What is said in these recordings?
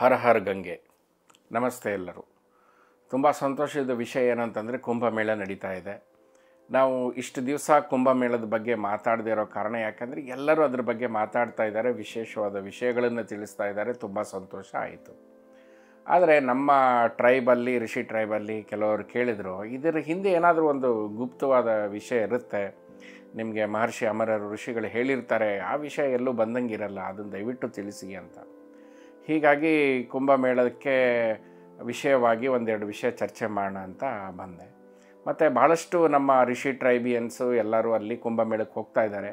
ಹರ ಹರ್ ಗಂಗೆ. ನಮಸ್ತೆ ಎಲ್ಲರೂ. ತುಂಬ ಸಂತೋಷದ ವಿಷಯ ಏನಂತಂದರೆ ಕುಂಭಮೇಳ ನಡೀತಾ ಇದೆ. ನಾವು ಇಷ್ಟು ದಿವಸ ಕುಂಭಮೇಳದ ಬಗ್ಗೆ ಮಾತಾಡದೇ ಇರೋ ಕಾರಣ ಯಾಕಂದರೆ ಎಲ್ಲರೂ ಅದ್ರ ಬಗ್ಗೆ ಮಾತಾಡ್ತಾ ಇದ್ದಾರೆ, ವಿಶೇಷವಾದ ವಿಷಯಗಳನ್ನು ತಿಳಿಸ್ತಾ ಇದ್ದಾರೆ. ತುಂಬ ಸಂತೋಷ ಆಯಿತು. ಆದರೆ ನಮ್ಮ ಟ್ರೈಬಲ್ಲಿ, ಋಷಿ ಟ್ರೈಬಲ್ಲಿ ಕೆಲವರು ಕೇಳಿದರು, ಇದರ ಹಿಂದೆ ಏನಾದರೂ ಒಂದು ಗುಪ್ತವಾದ ವಿಷಯ ಇರುತ್ತೆ, ನಿಮಗೆ ಮಹರ್ಷಿ ಅಮರರು ಋಷಿಗಳು ಹೇಳಿರ್ತಾರೆ, ಆ ವಿಷಯ ಎಲ್ಲೂ ಬಂದಂಗಿರಲ್ಲ, ಅದನ್ನು ದಯವಿಟ್ಟು ತಿಳಿಸಿ ಅಂತ. ಹೀಗಾಗಿ ಕುಂಭಮೇಳಕ್ಕೆ ವಿಷಯವಾಗಿ ಒಂದೆರಡು ವಿಷಯ ಚರ್ಚೆ ಮಾಡೋಣ ಅಂತ ಬಂದೆ. ಮತ್ತು ಭಾಳಷ್ಟು ನಮ್ಮ ಋಷಿ ಟ್ರೈಬಿಯನ್ಸು ಎಲ್ಲರೂ ಅಲ್ಲಿ ಕುಂಭಮೇಳಕ್ಕೆ ಹೋಗ್ತಾ ಇದ್ದಾರೆ.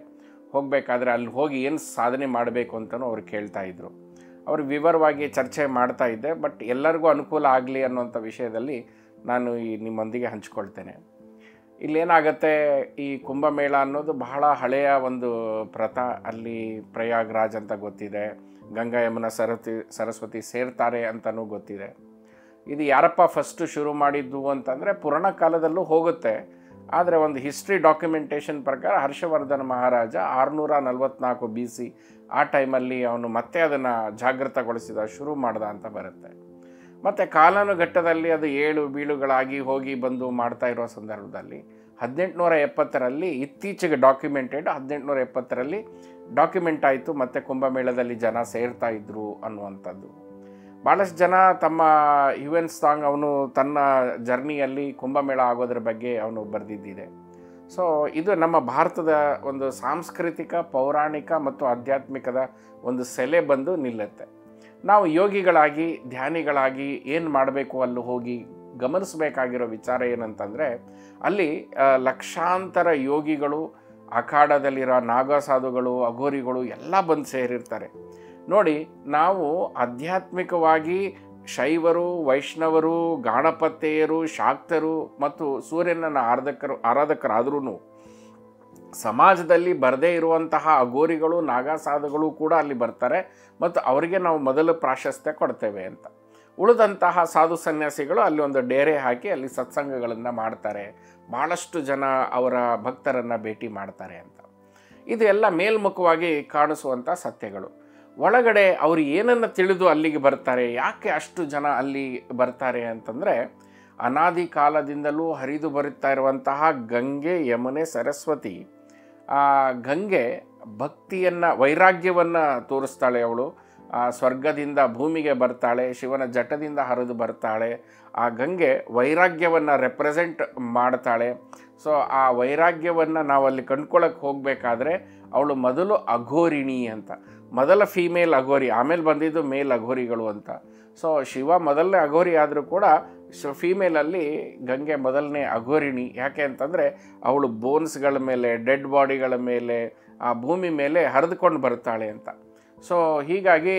ಹೋಗಬೇಕಾದ್ರೆ ಅಲ್ಲಿ ಹೋಗಿ ಏನು ಸಾಧನೆ ಮಾಡಬೇಕು ಅಂತಲೂ ಅವ್ರು ಕೇಳ್ತಾಯಿದ್ರು. ಅವರು ವಿವರವಾಗಿ ಚರ್ಚೆ ಮಾಡ್ತಾ ಇದ್ದೆ. ಬಟ್ ಎಲ್ಲರಿಗೂ ಅನುಕೂಲ ಆಗಲಿ ಅನ್ನೋಂಥ ವಿಷಯದಲ್ಲಿ ನಾನು ನಿಮ್ಮೊಂದಿಗೆ ಹಂಚ್ಕೊಳ್ತೇನೆ. ಇಲ್ಲೇನಾಗತ್ತೆ, ಈ ಕುಂಭಮೇಳ ಅನ್ನೋದು ಬಹಳ ಹಳೆಯ ಒಂದು ಪ್ರಥಾ. ಅಲ್ಲಿ ಪ್ರಯಾಗ್ರಾಜ್ ಅಂತ ಗೊತ್ತಿದೆ, ಗಂಗಾ ಯಮುನಾ ಸರಸ್ವತಿ ಸೇರ್ತಾರೆ ಅಂತಲೂ ಗೊತ್ತಿದೆ. ಇದು ಯಾರಪ್ಪ ಫಸ್ಟು ಶುರು ಮಾಡಿದ್ದು ಅಂತಂದರೆ ಪುರಾಣ ಕಾಲದಲ್ಲೂ ಹೋಗುತ್ತೆ. ಆದರೆ ಒಂದು ಹಿಸ್ಟ್ರಿ ಡಾಕ್ಯುಮೆಂಟೇಷನ್ ಪ್ರಕಾರ ಹರ್ಷವರ್ಧನ ಮಹಾರಾಜ 644 BC ಆ ಟೈಮಲ್ಲಿ ಅವನು ಮತ್ತೆ ಅದನ್ನು ಜಾಗೃತಗೊಳಿಸಿದ, ಶುರು ಮಾಡ್ದ ಅಂತ ಬರುತ್ತೆ. ಮತ್ತು ಕಾಲಾನುಘಟ್ಟದಲ್ಲಿ ಅದು ಏಳು ಬೀಳುಗಳಾಗಿ ಹೋಗಿ ಬಂದು ಮಾಡ್ತಾ ಇರೋ ಸಂದರ್ಭದಲ್ಲಿ 1870ರಲ್ಲಿ ಇತ್ತೀಚೆಗೆ 1870ರಲ್ಲಿ ಡಾಕ್ಯುಮೆಂಟ್ ಆಯಿತು. ಮತ್ತು ಕುಂಭಮೇಳದಲ್ಲಿ ಜನ ಸೇರ್ತಾ ಇದ್ರು ಅನ್ನುವಂಥದ್ದು. ಭಾಳಷ್ಟು ಜನ ತಮ್ಮ ಯುಎನ್ ಸಾಂಗ್ ಅವನು ತನ್ನ ಜರ್ನಿಯಲ್ಲಿ ಕುಂಭಮೇಳ ಆಗೋದ್ರ ಬಗ್ಗೆ ಅವನು ಬರೆದಿದ್ದಿದೆ. ಸೊ ಇದು ನಮ್ಮ ಭಾರತದ ಒಂದು ಸಾಂಸ್ಕೃತಿಕ, ಪೌರಾಣಿಕ ಮತ್ತು ಆಧ್ಯಾತ್ಮಿಕದ ಒಂದು ಸೆಲೆ ಬಂದು ನಿಲ್ಲುತ್ತೆ. ನಾವು ಯೋಗಿಗಳಾಗಿ, ಧ್ಯಾನಿಗಳಾಗಿ ಏನು ಮಾಡಬೇಕು, ಅಲ್ಲಿ ಹೋಗಿ ಗಮನಿಸಬೇಕಾಗಿರೋ ವಿಚಾರ ಏನಂತಂದರೆ, ಅಲ್ಲಿ ಲಕ್ಷಾಂತರ ಯೋಗಿಗಳು, ಅಖಾಡದಲ್ಲಿರೋ ನಾಗಸಾಧುಗಳು, ಅಘೋರಿಗಳು ಎಲ್ಲ ಬಂದು ಸೇರಿರ್ತಾರೆ. ನೋಡಿ, ನಾವು ಆಧ್ಯಾತ್ಮಿಕವಾಗಿ ಶೈವರು, ವೈಷ್ಣವರು, ಗಾಣಪತ್ಯೆಯರು, ಶಾಕ್ತರು ಮತ್ತು ಸೂರ್ಯನನ್ನು ಆರಾಧಕರಾದ್ರೂ ಸಮಾಜದಲ್ಲಿ ಬರದೇ ಇರುವಂತಹ ಅಘೋರಿಗಳು, ನಾಗಸಾಧುಗಳು ಕೂಡ ಅಲ್ಲಿ ಬರ್ತಾರೆ ಮತ್ತು ಅವರಿಗೆ ನಾವು ಮೊದಲು ಪ್ರಾಶಸ್ತ್ಯ ಕೊಡ್ತೇವೆ ಅಂತ. ಉಳಿದಂತಹ ಸಾಧು ಸನ್ಯಾಸಿಗಳು ಅಲ್ಲಿ ಒಂದು ಡೇರೆ ಹಾಕಿ ಅಲ್ಲಿ ಸತ್ಸಂಗಗಳನ್ನು ಮಾಡ್ತಾರೆ, ಭಾಳಷ್ಟು ಜನ ಅವರ ಭಕ್ತರನ್ನು ಭೇಟಿ ಮಾಡ್ತಾರೆ ಅಂತ. ಇದು ಎಲ್ಲ ಮೇಲ್ಮುಖವಾಗಿ ಕಾಣಿಸುವಂಥ ಸತ್ಯಗಳು. ಒಳಗಡೆ ಅವರು ಏನನ್ನು ತಿಳಿದು ಅಲ್ಲಿಗೆ ಬರ್ತಾರೆ, ಯಾಕೆ ಅಷ್ಟು ಜನ ಅಲ್ಲಿ ಬರ್ತಾರೆ ಅಂತಂದರೆ, ಅನಾದಿ ಕಾಲದಿಂದಲೂ ಹರಿದು ಬರುತ್ತಾ ಇರುವಂತಹ ಗಂಗೆ, ಯಮುನೆ, ಸರಸ್ವತಿ. ಆ ಗಂಗೆ ಭಕ್ತಿಯನ್ನು, ವೈರಾಗ್ಯವನ್ನು ತೋರಿಸ್ತಾಳೆ. ಅವಳು ಸ್ವರ್ಗದಿಂದ ಭೂಮಿಗೆ ಬರ್ತಾಳೆ, ಶಿವನ ಜಟದಿಂದ ಹರಿದು ಬರ್ತಾಳೆ. ಆ ಗಂಗೆ ವೈರಾಗ್ಯವನ್ನು ರೆಪ್ರೆಸೆಂಟ್ ಮಾಡ್ತಾಳೆ. ಸೊ ಆ ವೈರಾಗ್ಯವನ್ನು ನಾವು ಅಲ್ಲಿ ಕಂಡ್ಕೊಳ್ಳೋಕೆ ಹೋಗಬೇಕಾದ್ರೆ ಅವಳು ಮೊದಲು ಅಘೋರಿಣಿ ಅಂತ, ಮೊದಲ ಫೀಮೇಲ್ ಅಘೋರಿ, ಆಮೇಲೆ ಬಂದಿದ್ದು ಮೇಲ್ ಅಘೋರಿಗಳು ಅಂತ. ಸೊ ಶಿವ ಮೊದಲನೇ ಅಘೋರಿ ಆದರೂ ಕೂಡ ಫೀಮೇಲಲ್ಲಿ ಗಂಗೆ ಮೊದಲನೇ ಅಘೋರಿಣಿ. ಯಾಕೆ ಅಂತಂದರೆ ಅವಳು ಬೋನ್ಸ್ಗಳ ಮೇಲೆ, ಡೆಡ್ ಬಾಡಿಗಳ ಮೇಲೆ, ಆ ಭೂಮಿ ಮೇಲೆ ಹರಿದುಕೊಂಡು ಬರ್ತಾಳೆ ಅಂತ. ಸೊ ಹೀಗಾಗಿ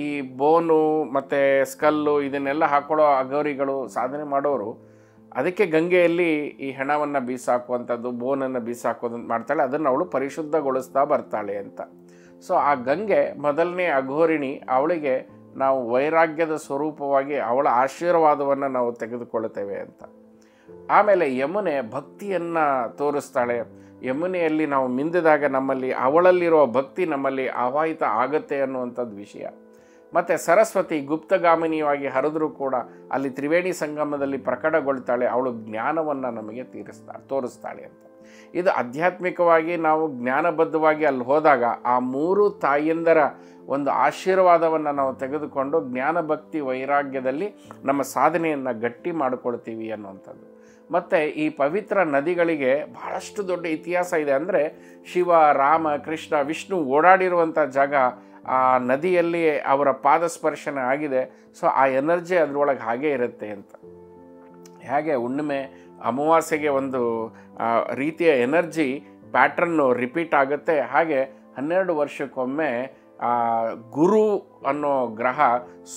ಈ ಬೋನು ಮತ್ತು ಸ್ಕಲ್ಲು ಇದನ್ನೆಲ್ಲ ಹಾಕೊಳ್ಳೋ ಅಘೋರಿಗಳು, ಸಾಧನೆ ಮಾಡೋರು, ಅದಕ್ಕೆ ಗಂಗೆಯಲ್ಲಿ ಈ ಹೆಣವನ್ನು ಬೀಸಾಕುವಂಥದ್ದು, ಬೋನನ್ನು ಬೀಸಾಕೋದು ಮಾಡ್ತಾಳೆ. ಅದನ್ನು ಅವಳು ಪರಿಶುದ್ಧಗೊಳಿಸ್ತಾ ಬರ್ತಾಳೆ ಅಂತ. ಸೊ ಆ ಗಂಗೆ ಮೊದಲನೇ ಅಘೋರಿಣಿ. ಅವಳಿಗೆ ನಾವು ವೈರಾಗ್ಯದ ಸ್ವರೂಪವಾಗಿ ಅವಳ ಆಶೀರ್ವಾದವನ್ನು ನಾವು ತೆಗೆದುಕೊಳ್ಳುತ್ತೇವೆ ಅಂತ. ಆಮೇಲೆ ಯಮುನೆ ಭಕ್ತಿಯನ್ನು ತೋರಿಸ್ತಾಳೆ. ಯಮುನೆಯಲ್ಲಿ ನಾವು ಮಿಂದಿದಾಗ ನಮ್ಮಲ್ಲಿ ಅವಳಲ್ಲಿರೋ ಭಕ್ತಿ ನಮ್ಮಲ್ಲಿ ಆವಾಹಿತ ಆಗತ್ತೆ ಅನ್ನುವಂಥದ್ದು ವಿಷಯ. ಮತ್ತು ಸರಸ್ವತಿ ಗುಪ್ತಗಾಮಿನಿಯಾಗಿ ಹರಿದ್ರೂ ಕೂಡ ಅಲ್ಲಿ ತ್ರಿವೇಣಿ ಸಂಗಮದಲ್ಲಿ ಪ್ರಕಟಗೊಳ್ತಾಳೆ. ಅವಳು ಜ್ಞಾನವನ್ನು ನಮಗೆ ತೋರಿಸ್ತಾಳೆ ಅಂತ. ಇದು ಆಧ್ಯಾತ್ಮಿಕವಾಗಿ ನಾವು ಜ್ಞಾನಬದ್ಧವಾಗಿ ಅಲ್ಲಿ ಹೋದಾಗ ಆ ಮೂರು ತಾಯಿಯಂದರ ಒಂದು ಆಶೀರ್ವಾದವನ್ನು ನಾವು ತೆಗೆದುಕೊಂಡು ಜ್ಞಾನ, ಭಕ್ತಿ, ವೈರಾಗ್ಯದಲ್ಲಿ ನಮ್ಮ ಸಾಧನೆಯನ್ನು ಗಟ್ಟಿ ಮಾಡಿಕೊಳ್ತೀವಿ ಅನ್ನುವಂಥದ್ದು. ಮತ್ತು ಈ ಪವಿತ್ರ ನದಿಗಳಿಗೆ ಭಾಳಷ್ಟು ದೊಡ್ಡ ಇತಿಹಾಸ ಇದೆ. ಅಂದರೆ ಶಿವ, ರಾಮ, ಕೃಷ್ಣ, ವಿಷ್ಣು ಓಡಾಡಿರುವಂಥ ಜಾಗ, ಆ ನದಿಯಲ್ಲಿ ಅವರ ಪಾದಸ್ಪರ್ಶನ ಆಗಿದೆ. ಸೊ ಆ ಎನರ್ಜಿ ಅದರೊಳಗೆ ಹಾಗೇ ಇರುತ್ತೆ ಅಂತ. ಹೇಗೆ ಹುಣ್ಣಿಮೆ, ಅಮಾವಾಸ್ಯೆಗೆ ಒಂದು ರೀತಿಯ ಎನರ್ಜಿ ಪ್ಯಾಟ್ರನ್ನು ರಿಪೀಟ್ ಆಗುತ್ತೆ, ಹಾಗೆ 12 ವರ್ಷಕ್ಕೊಮ್ಮೆ ಗುರು ಅನ್ನೋ ಗ್ರಹ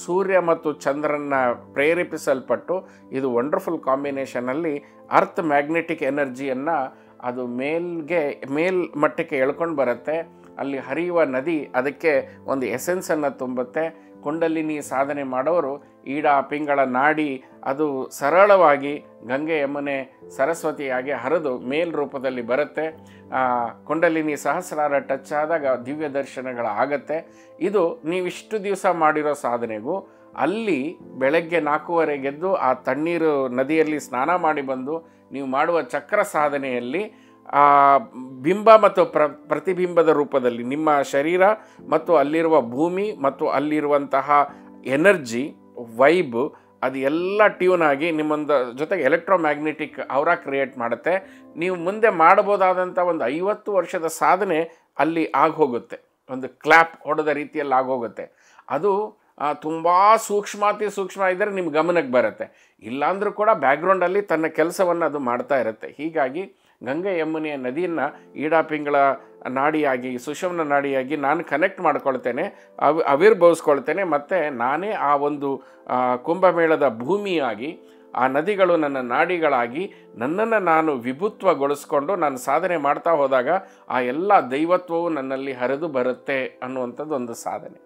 ಸೂರ್ಯ ಮತ್ತು ಚಂದ್ರನ ಪ್ರೇರೇಪಿಸಲ್ಪಟ್ಟು ಇದು ವಂಡರ್ಫುಲ್ ಕಾಂಬಿನೇಷನಲ್ಲಿ ಅರ್ತ್ ಮ್ಯಾಗ್ನೆಟಿಕ್ ಎನರ್ಜಿಯನ್ನು ಅದು ಮೇಲ್ಮಟ್ಟಕ್ಕೆ ಎಳ್ಕೊಂಡು ಬರುತ್ತೆ. ಅಲ್ಲಿ ಹರಿಯುವ ನದಿ ಅದಕ್ಕೆ ಒಂದು ಎಸೆನ್ಸನ್ನು ತುಂಬುತ್ತೆ. ಕುಂಡಲಿನಿ ಸಾಧನೆ ಮಾಡೋರು ಈಡ ಪಿಂಗಳ ನಾಡಿ ಅದು ಸರಳವಾಗಿ ಗಂಗೆ, ಯಮುನೆ, ಸರಸ್ವತಿಯಾಗಿ ಹರಿದು ಮೇಲ್ ರೂಪದಲ್ಲಿ ಬರುತ್ತೆ. ಕುಂಡಲಿನಿ ಸಹಸ್ರಾರ ಟಚ್ ಆದಾಗ ದಿವ್ಯ ದರ್ಶನಗಳಾಗತ್ತೆ. ಇದು ನೀವಿಷ್ಟು ದಿವಸ ಮಾಡಿರೋ ಸಾಧನೆಗೂ ಅಲ್ಲಿ ಬೆಳಗ್ಗೆ 4:15 ಎದ್ದು ಆ ತಣ್ಣೀರು ನದಿಯಲ್ಲಿ ಸ್ನಾನ ಮಾಡಿ ಬಂದು ನೀವು ಮಾಡುವ ಚಕ್ರ ಸಾಧನೆಯಲ್ಲಿ ಆ ಬಿಂಬ ಮತ್ತು ಪ್ರತಿಬಿಂಬದ ರೂಪದಲ್ಲಿ ನಿಮ್ಮ ಶರೀರ ಮತ್ತು ಅಲ್ಲಿರುವ ಭೂಮಿ ಮತ್ತು ಅಲ್ಲಿರುವಂತಹ ಎನರ್ಜಿ ವೈಬ್ ಅದು ಎಲ್ಲ ಟ್ಯೂನ್ ಆಗಿ ನಿಮ್ಮೊಂದು ಜೊತೆಗೆ ಎಲೆಕ್ಟ್ರೋಮ್ಯಾಗ್ನೆಟಿಕ್ ಅವರ ಕ್ರಿಯೇಟ್ ಮಾಡುತ್ತೆ. ನೀವು ಮುಂದೆ ಮಾಡಬಹುದಾದಂಥ ಒಂದು 50 ವರ್ಷದ ಸಾಧನೆ ಅಲ್ಲಿ ಆಗೋಗುತ್ತೆ, ಒಂದು ಕ್ಲ್ಯಾಪ್ ಹೊಡೆದ ರೀತಿಯಲ್ಲಿ ಆಗೋಗುತ್ತೆ. ಅದು ತುಂಬ ಸೂಕ್ಷ್ಮ ಇದ್ದರೆ ನಿಮ್ಮ ಗಮನಕ್ಕೆ ಬರುತ್ತೆ, ಇಲ್ಲಾಂದರೂ ಕೂಡ ಬ್ಯಾಕ್ಗ್ರೌಂಡಲ್ಲಿ ತನ್ನ ಕೆಲಸವನ್ನು ಅದು ಮಾಡ್ತಾ ಇರುತ್ತೆ. ಹೀಗಾಗಿ ಗಂಗೆ ಯಮುನೆಯ ನದಿಯನ್ನು ಈಡಾಪಿಂಗಳ ನಾಡಿಯಾಗಿ ಸುಷುಮ್ನ ನಾಡಿಯಾಗಿ ನಾನು ಕನೆಕ್ಟ್ ಮಾಡ್ಕೊಳ್ತೇನೆ, ಆವಿರ್ಭವಿಸ್ಕೊಳ್ತೇನೆ. ಮತ್ತು ನಾನೇ ಆ ಒಂದು ಕುಂಭಮೇಳದ ಭೂಮಿಯಾಗಿ, ಆ ನದಿಗಳು ನನ್ನ ನಾಡಿಗಳಾಗಿ ನನ್ನನ್ನು ನಾನು ವಿಭುತ್ವಗೊಳಿಸ್ಕೊಂಡು ನಾನು ಸಾಧನೆ ಮಾಡ್ತಾ ಹೋದಾಗ ಆ ಎಲ್ಲ ದೈವತ್ವವು ನನ್ನಲ್ಲಿ ಹರಿದು ಬರುತ್ತೆ ಅನ್ನುವಂಥದ್ದು ಒಂದು ಸಾಧನೆ.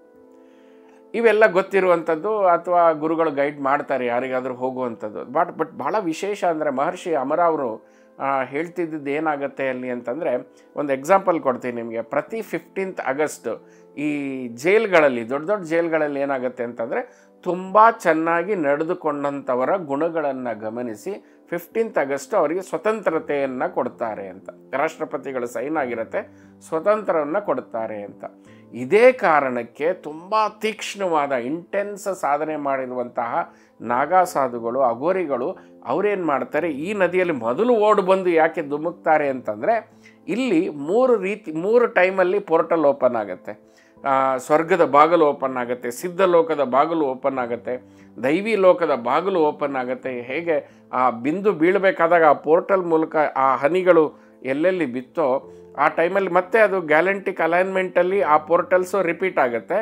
ಇವೆಲ್ಲ ಗೊತ್ತಿರುವಂಥದ್ದು ಅಥವಾ ಗುರುಗಳು ಗೈಡ್ ಮಾಡ್ತಾರೆ ಯಾರಿಗಾದರೂ ಹೋಗುವಂಥದ್ದು. ಬಟ್ ಭಾಳ ವಿಶೇಷ ಅಂದರೆ ಮಹರ್ಷಿ ಅಮರ ಅವರು ಹೇಳ್ತಿದ್ದದ್ದು ಏನಾಗುತ್ತೆ ಅಲ್ಲಿ ಅಂತಂದರೆ, ಒಂದು ಎಕ್ಸಾಂಪಲ್ ಕೊಡ್ತೀನಿ ನಿಮಗೆ. ಪ್ರತಿ 15th ಆಗಸ್ಟ್ ಈ ಜೈಲ್ಗಳಲ್ಲಿ, ದೊಡ್ಡ ದೊಡ್ಡ ಜೈಲ್ಗಳಲ್ಲಿ ಏನಾಗುತ್ತೆ ಅಂತಂದರೆ, ತುಂಬ ಚೆನ್ನಾಗಿ ನಡೆದುಕೊಂಡಂಥವರ ಗುಣಗಳನ್ನು ಗಮನಿಸಿ 15th ಆಗಸ್ಟ್ ಅವರಿಗೆ ಸ್ವತಂತ್ರತೆಯನ್ನು ಕೊಡ್ತಾರೆ ಅಂತ, ರಾಷ್ಟ್ರಪತಿಗಳ ಸೈನ್ ಆಗಿರುತ್ತೆ, ಸ್ವತಂತ್ರವನ್ನು ಕೊಡ್ತಾರೆ ಅಂತ. ಇದೇ ಕಾರಣಕ್ಕೆ ತುಂಬ ತೀಕ್ಷ್ಣವಾದ ಇಂಟೆನ್ಸ್ ಸಾಧನೆ ಮಾಡಿರುವಂತಹ ನಾಗಾ ಸಾಧುಗಳು, ಅಘೋರಿಗಳು ಅವರೇನು ಮಾಡ್ತಾರೆ, ಈ ನದಿಯಲ್ಲಿ ಮೊದಲು ಓಡಿ ಬಂದು ಯಾಕೆ ಧುಮುಕ್ತಾರೆ ಅಂತಂದರೆ, ಇಲ್ಲಿ 3 ಟೈಮಲ್ಲಿ ಪೋರ್ಟಲ್ ಓಪನ್ ಆಗುತ್ತೆ. ಸ್ವರ್ಗದ ಬಾಗಿಲು ಓಪನ್ ಆಗುತ್ತೆ, ಸಿದ್ಧಲೋಕದ ಬಾಗಿಲು ಓಪನ್ ಆಗುತ್ತೆ, ದೈವಿ ಲೋಕದ ಬಾಗಿಲು ಓಪನ್ ಆಗುತ್ತೆ. ಹೇಗೆ ಆ ಬಿಂದು ಬೀಳಬೇಕಾದಾಗ ಆ ಪೋರ್ಟಲ್ ಮೂಲಕ ಆ ಹನಿಗಳು ಎಲ್ಲೆಲ್ಲಿ ಬಿತ್ತೋ ಆ ಟೈಮಲ್ಲಿ ಮತ್ತೆ ಅದು ಗ್ಯಾಲೆಂಟಿಕ್ ಅಲೈನ್ಮೆಂಟಲ್ಲಿ ಆ ಪೋರ್ಟಲ್ಸು ರಿಪೀಟ್ ಆಗುತ್ತೆ.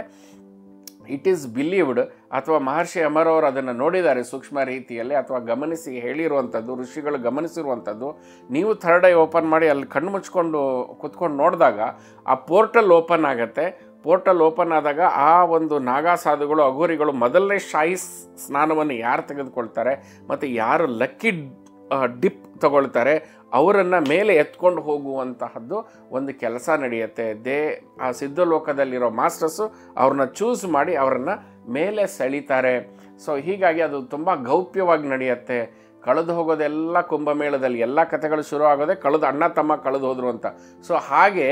ಇಟ್ ಈಸ್ ಬಿಲೀವ್ಡ್, ಅಥವಾ ಮಹರ್ಷಿ ಅಮರ್ ಅವರು ಅದನ್ನು ನೋಡಿದ್ದಾರೆ ಸೂಕ್ಷ್ಮ ರೀತಿಯಲ್ಲಿ, ಅಥವಾ ಗಮನಿಸಿ ಹೇಳಿರುವಂಥದ್ದು, ಋಷಿಗಳು ಗಮನಿಸಿರುವಂಥದ್ದು. ನೀವು ಥರ್ಡ್ ಐ ಓಪನ್ ಮಾಡಿ ಅಲ್ಲಿ ಕಣ್ಣು ಮುಚ್ಕೊಂಡು ಕುತ್ಕೊಂಡು ನೋಡಿದಾಗ ಆ ಪೋರ್ಟಲ್ ಓಪನ್ ಆಗುತ್ತೆ. ಪೋರ್ಟಲ್ ಓಪನ್ ಆದಾಗ ಆ ಒಂದು ನಾಗಾ ಸಾಧುಗಳು, ಅಘೋರಿಗಳು ಮೊದಲನೇ ಶಾಹಿ ಸ್ನಾನವನ್ನು ಯಾರು ತೆಗೆದುಕೊಳ್ತಾರೆ ಮತ್ತು ಯಾರು ಲಕ್ಕಿ ಡಿಪ್ ತಗೊಳ್ತಾರೆ ಅವರನ್ನು ಮೇಲೆ ಎತ್ಕೊಂಡು ಹೋಗುವಂತಹದ್ದು ಒಂದು ಕೆಲಸ ನಡೆಯುತ್ತೆ. ಆ ಸಿದ್ಧಲೋಕದಲ್ಲಿರೋ ಮಾಸ್ಟರ್ಸು ಅವ್ರನ್ನ ಚೂಸ್ ಮಾಡಿ ಅವರನ್ನು ಮೇಲೆ ಸೆಳೀತಾರೆ. ಸೊ ಹೀಗಾಗಿ ಅದು ತುಂಬ ಗೌಪ್ಯವಾಗಿ ನಡೆಯುತ್ತೆ. ಕಳೆದು ಹೋಗೋದೆಲ್ಲ ಕುಂಭಮೇಳದಲ್ಲಿ ಎಲ್ಲ ಕಥೆಗಳು ಶುರು ಆಗೋದೆ ಅಣ್ಣ ತಮ್ಮ ಕಳೆದು ಹೋದ್ರು ಅಂತ. ಸೊ ಹಾಗೆ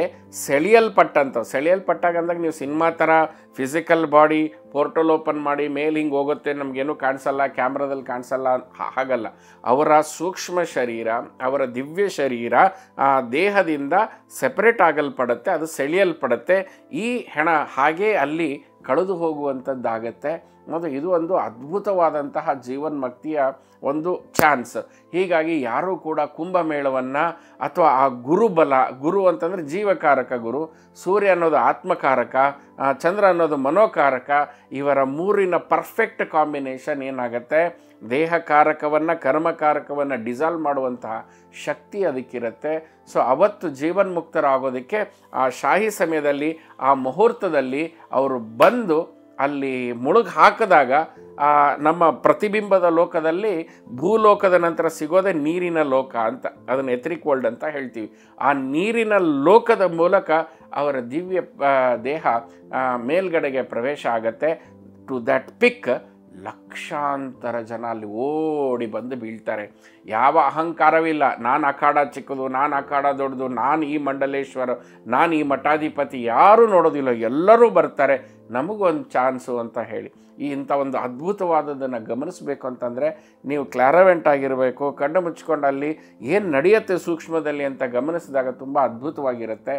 ಸೆಳೆಯಲ್ಪಟ್ಟಾಗ ಅಂದಾಗ ನೀವು ಸಿನಿಮಾ ಥರ ಫಿಸಿಕಲ್ ಬಾಡಿ ಪೋರ್ಟಲ್ ಓಪನ್ ಮಾಡಿ ಮೇಲೆ ಹಿಂಗೆ ಹೋಗುತ್ತೆ, ನಮಗೇನು ಕಾಣಿಸಲ್ಲ, ಕ್ಯಾಮ್ರಾದಲ್ಲಿ ಕಾಣಿಸಲ್ಲ, ಹಾಗಲ್ಲ. ಅವರ ಸೂಕ್ಷ್ಮ ಶರೀರ, ಅವರ ದಿವ್ಯ ಶರೀರ ಆ ದೇಹದಿಂದ ಸೆಪರೇಟ್ ಆಗಲ್ಪಡುತ್ತೆ, ಅದು ಸೆಳೆಯಲ್ಪಡುತ್ತೆ. ಈ ಹೆಣ ಹಾಗೇ ಅಲ್ಲಿ ಕಳೆದು ಹೋಗುವಂಥದ್ದಾಗತ್ತೆ. ಮತ್ತು ಇದು ಒಂದು ಅದ್ಭುತವಾದಂತಹ ಜೀವನ್ಮುಕ್ತಿಯ ಒಂದು ಚಾನ್ಸ್. ಹೀಗಾಗಿ ಯಾರೂ ಕೂಡ ಕುಂಭಮೇಳವನ್ನು ಅಥವಾ ಆ ಗುರು ಅಂತಂದರೆ ಜೀವಕಾರಕ ಗುರು, ಸೂರ್ಯ ಅನ್ನೋದು ಆತ್ಮಕಾರಕ, ಚಂದ್ರ ಅನ್ನೋದು ಮನೋಕಾರಕ, ಇವರ ಮೂರಿನ ಪರ್ಫೆಕ್ಟ್ ಕಾಂಬಿನೇಷನ್ ಏನಾಗುತ್ತೆ, ದೇಹಕಾರಕವನ್ನು ಕರ್ಮಕಾರಕವನ್ನು ಡಿಸಾಲ್ವ್ ಮಾಡುವಂತಹ ಶಕ್ತಿ ಅದಕ್ಕಿರುತ್ತೆ. ಸೊ ಅವತ್ತು ಜೀವನ್ಮುಕ್ತರಾಗೋದಕ್ಕೆ ಆ ಶಾಹಿ ಸಮಯದಲ್ಲಿ ಆ ಮುಹೂರ್ತದಲ್ಲಿ ಅವರು ಬಂದು ಅಲ್ಲಿ ಮುಳುಗಿ ಹಾಕಿದಾಗ ನಮ್ಮ ಪ್ರತಿಬಿಂಬದ ಲೋಕದಲ್ಲಿ ಭೂಲೋಕದ ನಂತರ ಸಿಗೋದೇ ನೀರಿನ ಲೋಕ ಅಂತ, ಅದನ್ನು ಎಥ್ರಿಕ್ ವರ್ಲ್ಡ್ ಅಂತ ಹೇಳ್ತೀವಿ. ಆ ನೀರಿನ ಲೋಕದ ಮೂಲಕ ಅವರ ದಿವ್ಯ ದೇಹ ಮೇಲ್ಗಡೆಗೆ ಪ್ರವೇಶ ಆಗತ್ತೆ. ಟು ದ್ಯಾಟ್ ಪಿಕ್ ಲಕ್ಷಾಂತರ ಜನ ಅಲ್ಲಿ ಓಡಿ ಬಂದು ಬೀಳ್ತಾರೆ. ಯಾವ ಅಹಂಕಾರವಿಲ್ಲ, ನಾನು ಅಖಾಡ ಚಿಕ್ಕದು, ನಾನು ಅಖಾಡ ದೊಡ್ಡದು, ನಾನು ಈ ಮಂಡಲೇಶ್ವರ, ನಾನು ಈ ಮಠಾಧಿಪತಿ, ಯಾರೂ ನೋಡೋದಿಲ್ಲ, ಎಲ್ಲರೂ ಬರ್ತಾರೆ, ನಮಗೊಂದು ಚಾನ್ಸು ಅಂತ ಹೇಳಿ. ಇಂಥ ಒಂದು ಅದ್ಭುತವಾದದ್ದನ್ನು ಗಮನಿಸಬೇಕು ಅಂತಂದರೆ ನೀವು ಕ್ಲಾರವೆಂಟ್ ಆಗಿರಬೇಕು. ಕಣ್ಣು ಮುಚ್ಕೊಂಡು ಅಲ್ಲಿ ಏನು ನಡೆಯುತ್ತೆ ಸೂಕ್ಷ್ಮದಲ್ಲಿ ಅಂತ ಗಮನಿಸಿದಾಗ ತುಂಬ ಅದ್ಭುತವಾಗಿರುತ್ತೆ.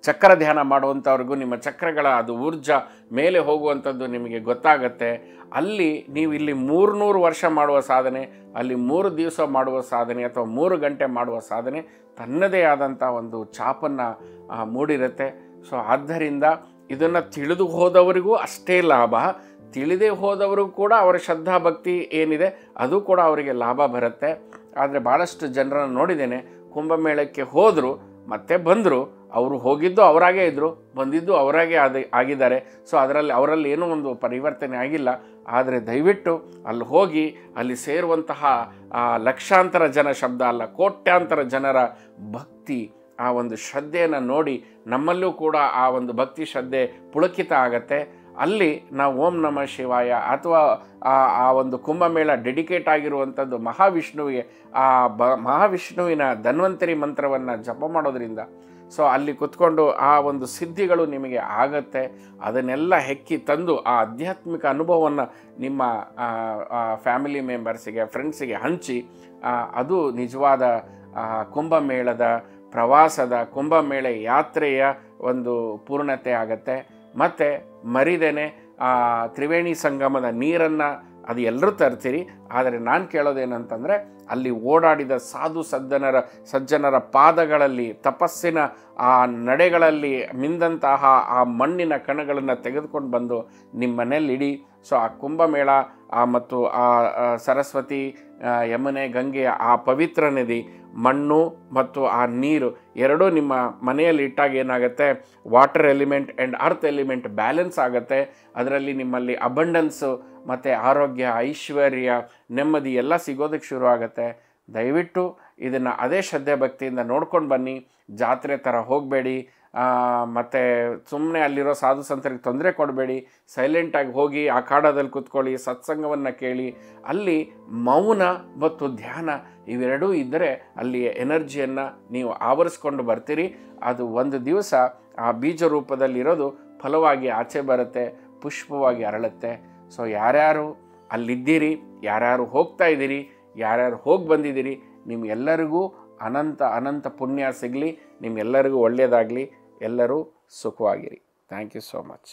ಚಕ್ರ ಧ್ಯಾನ ಮಾಡುವಂಥವ್ರಿಗೂ ನಿಮ್ಮ ಚಕ್ರಗಳ ಅದು ಊರ್ಜಾ ಮೇಲೆ ಹೋಗುವಂಥದ್ದು ನಿಮಗೆ ಗೊತ್ತಾಗತ್ತೆ. ಅಲ್ಲಿ ನೀವು ಇಲ್ಲಿ 300 ವರ್ಷ ಮಾಡುವ ಸಾಧನೆ, ಅಲ್ಲಿ 3 ದಿವಸ ಮಾಡುವ ಸಾಧನೆ ಅಥವಾ 3 ಗಂಟೆ ಮಾಡುವ ಸಾಧನೆ ತನ್ನದೇ ಆದಂಥ ಒಂದು ಛಾಪನ್ನು ಮೂಡಿರುತ್ತೆ. ಸೊ ಆದ್ದರಿಂದ ಇದನ್ನು ತಿಳಿದು ಹೋದವರಿಗೂ ಅಷ್ಟೇ ಲಾಭ, ತಿಳಿದೇ ಹೋದವರು ಕೂಡ ಅವರ ಶ್ರದ್ಧಾಭಕ್ತಿ ಏನಿದೆ ಅದು ಕೂಡ ಅವರಿಗೆ ಲಾಭ ಬರುತ್ತೆ. ಆದರೆ ಭಾಳಷ್ಟು ಜನರನ್ನು ನೋಡಿದ್ದೇನೆ, ಕುಂಭಮೇಳಕ್ಕೆ ಹೋದರು ಮತ್ತೆ ಬಂದರು, ಅವರು ಹೋಗಿದ್ದು ಅವರಾಗೇ ಇದ್ದರು, ಬಂದಿದ್ದು ಅವರಾಗೇ ಆಗಿದ್ದಾರೆ. ಸೊ ಅವರಲ್ಲಿ ಏನೂ ಒಂದು ಪರಿವರ್ತನೆ ಆಗಿಲ್ಲ. ಆದರೆ ದಯವಿಟ್ಟು ಅಲ್ಲಿ ಹೋಗಿ ಅಲ್ಲಿ ಸೇರುವಂತಹ ಲಕ್ಷಾಂತರ ಜನ ಶಬ್ದ ಅಲ್ಲ, ಕೋಟ್ಯಾಂತರ ಜನರ ಭಕ್ತಿ, ಆ ಒಂದು ಶ್ರದ್ಧೆಯನ್ನು ನೋಡಿ ನಮ್ಮಲ್ಲೂ ಕೂಡ ಆ ಒಂದು ಭಕ್ತಿ ಶ್ರದ್ಧೆ ಪುಳಕಿತ ಆಗತ್ತೆ. ಅಲ್ಲಿ ನಾವು ಓಂ ನಮಃ ಶಿವಾಯ ಅಥವಾ ಆ ಒಂದು ಕುಂಭಮೇಳ ಡೆಡಿಕೇಟ್ ಆಗಿರುವಂಥದ್ದು ಮಹಾವಿಷ್ಣುವಿಗೆ, ಮಹಾವಿಷ್ಣುವಿನ ಧನ್ವಂತರಿ ಮಂತ್ರವನ್ನು ಜಪ ಮಾಡೋದ್ರಿಂದ ಸೊ ಅಲ್ಲಿ ಕುತ್ಕೊಂಡು ಆ ಒಂದು ಸಿದ್ಧಿಗಳು ನಿಮಗೆ ಆಗತ್ತೆ. ಅದನ್ನೆಲ್ಲ ಹೆಕ್ಕಿ ತಂದು ಆ ಆಧ್ಯಾತ್ಮಿಕ ಅನುಭವವನ್ನು ನಿಮ್ಮ ಫ್ಯಾಮಿಲಿ ಮೆಂಬರ್ಸಿಗೆ, ಫ್ರೆಂಡ್ಸಿಗೆ ಹಂಚಿ ಅದು ನಿಜವಾದ ಕುಂಭಮೇಳದ ಪ್ರವಾಸದ, ಕುಂಭಮೇಳ ಯಾತ್ರೆಯ ಒಂದು ಪೂರ್ಣತೆ ಆಗತ್ತೆ. ಮತ್ತು ಮರಿದೇನೆ ತ್ರಿವೇಣಿ ಸಂಗಮದ ನೀರನ್ನು ಅದು ಎಲ್ಲರೂ ತರ್ತೀರಿ. ಆದರೆ ನಾನು ಕೇಳೋದೇನಂತಂದರೆ, ಅಲ್ಲಿ ಓಡಾಡಿದ ಸಾಧು ಸಜ್ಜನರ ಪಾದಗಳಲ್ಲಿ, ತಪಸ್ಸಿನ ಆ ನಡೆಗಳಲ್ಲಿ ಮಿಂದಂತಹ ಆ ಮಣ್ಣಿನ ಕಣಗಳನ್ನು ತೆಗೆದುಕೊಂಡು ಬಂದು ನಿಮ್ಮ ಮನೇಲಿ ಇಡಿ. ಸೊ ಆ ಕುಂಭಮೇಳ ಮತ್ತು ಆ ಸರಸ್ವತಿ, ಯಮುನೆ, ಗಂಗೆಯ ಆ ಪವಿತ್ರ ನದಿ, ಮಣ್ಣು ಮತ್ತು ಆ ನೀರು ಎರಡೂ ನಿಮ್ಮ ಮನೆಯಲ್ಲಿ ಇಟ್ಟಾಗ ಏನಾಗುತ್ತೆ, water element and earth element balance ಆಗುತ್ತೆ. ಅದರಲ್ಲಿ ನಿಮ್ಮಲ್ಲಿ ಅಬಂಡೆನ್ಸು ಮತ್ತು ಆರೋಗ್ಯ, ಐಶ್ವರ್ಯ, ನೆಮ್ಮದಿ ಎಲ್ಲ ಸಿಗೋದಕ್ಕೆ ಶುರು ಆಗುತ್ತೆ. ದಯವಿಟ್ಟು ಇದನ್ನು ಅದೇ ಶ್ರದ್ಧೆ ಭಕ್ತಿಯಿಂದ ನೋಡ್ಕೊಂಡು ಬನ್ನಿ. ಜಾತ್ರೆ ಥರ ಹೋಗಬೇಡಿ, ಮತ್ತು ಸುಮ್ಮನೆ ಅಲ್ಲಿರೋ ಸಾಧು ಸಂತರಿಗೆ ತೊಂದರೆ ಕೊಡಬೇಡಿ. ಸೈಲೆಂಟಾಗಿ ಹೋಗಿ ಅಖಾಡದಲ್ಲಿ ಕೂತ್ಕೊಳ್ಳಿ, ಸತ್ಸಂಗವನ್ನು ಕೇಳಿ. ಅಲ್ಲಿ ಮೌನ ಮತ್ತು ಧ್ಯಾನ ಇವೆರಡೂ ಇದ್ದರೆ ಅಲ್ಲಿ ಎನರ್ಜಿಯನ್ನು ನೀವು ಆವರಿಸ್ಕೊಂಡು ಬರ್ತೀರಿ. ಅದು ಒಂದು ದಿವಸ ಆ ಬೀಜ ರೂಪದಲ್ಲಿರೋದು ಫಲವಾಗಿ ಆಚೆ ಬರುತ್ತೆ, ಪುಷ್ಪವಾಗಿ ಅರಳುತ್ತೆ. ಸೊ ಯಾರ್ಯಾರು ಅಲ್ಲಿದ್ದೀರಿ, ಯಾರ್ಯಾರು ಹೋಗ್ತಾ ಇದ್ದೀರಿ, ಯಾರ್ಯಾರು ಹೋಗಿ ಬಂದಿದ್ದೀರಿ, ನಿಮ್ಗೆಲ್ಲರಿಗೂ ಅನಂತ ಅನಂತ ಪುಣ್ಯ ಸಿಗಲಿ. ನಿಮ್ಗೆಲ್ಲರಿಗೂ ಒಳ್ಳೆಯದಾಗಲಿ. ಎಲ್ಲರೂ ಸುಖವಾಗಿರಿ. Thank you so much.